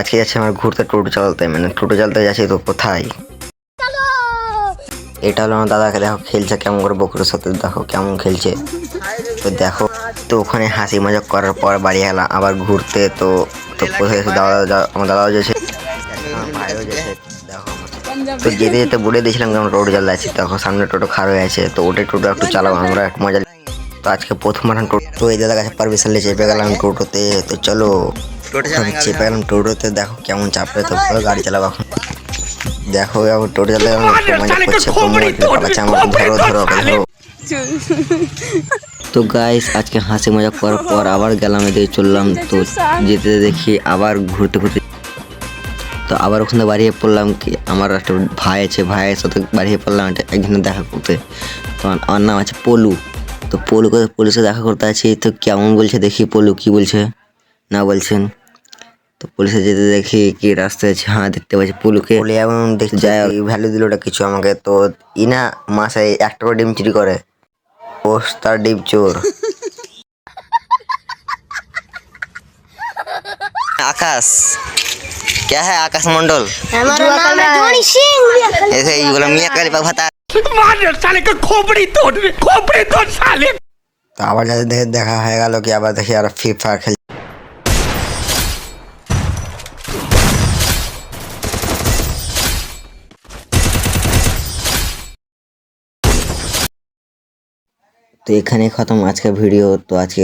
আজকে যাচ্ছি আমার ঘুরতে টোটো চালাতে, মানে টোটো চালাতে যাচ্ছি। তো কোথায়? এটা হলো আমার দাদাকে, দেখো খেলছে কেমন করে বকুরের সাথে, দেখো কেমন খেলছে। তো দেখো, তো ওখানে হাসি মজা করার পর বাড়ি এলাম আবার ঘুরতে। তো তো কোথায় গেছে আমার দাদাও যেছে, আমার ভাইও যেছে। দেখো তো যেতে যেতে বলে দিয়েছিলাম যে আমরা টোটো চালাচ্ছি, তখন সামনে টোটো খারাপ হয়ে আছে। তো ওটাই টোটো একটু চালাবো, আমরা একটু মজা। তো আজকে প্রথম টোটো, তো এই দাদার কাছে পারমিশন নিয়ে চেপে গেলাম টোটোতে। তো চলো চেপে গেলাম টোটোতে, দেখো কেমন চাপে। তো পুরো গাড়ি চালাবো এখন। দেখো এখন টোটো চালাতে মজা করছে, ধরো ধরো ধরো। তো গাইস আজকে হাসি মজা করার পর আবার গেলাম, এদিকে চললাম। তো যেতে দেখি আবার ঘুরতে ঘুরতে, তো আবার ওখানে বাড়িয়ে পড়লাম কি আমার একটা ভাই আছে, ভাইয়ের সাথে বাড়িয়ে পড়লাম একজনের দেখা করতে। তো আমার নাম আছে পলু। তো পলুর সাথে দেখা করতে আছি। তো কেমন বলছে দেখি, পলু কি বলছে না বলছেন। তো পুলিশে যেতে দেখি কি রাস্তায় আছে, হ্যাঁ দেখতে পাচ্ছি পলুকে। বলে এমন দেখতে যায়, ভ্যালু দিল ওটা কিছু আমাকে। তো ইনা মাসে 1 টাকা ডিম চুরি করে, পোস্টার ডিম চোর। आकाश क्या है? आकाश मंडल हमारा नाम है धोनी सिंह। ऐसे ही बोला मियां का बता मार साले का खोपड़ी तोड़ साले। तो আবার যাতে দেখা হয়ে গেল কি, আবার দেখি আর ফ্রি ফায়ার খেল। তো এখানে খতম আজকের ভিডিও। তো আজকে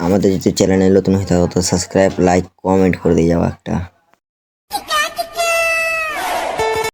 আমাদের যদি চ্যানেলে নতুন হতে হবে তো সাবস্ক্রাইব, লাইক, কমেন্ট করে দিয়ে যাও একটা।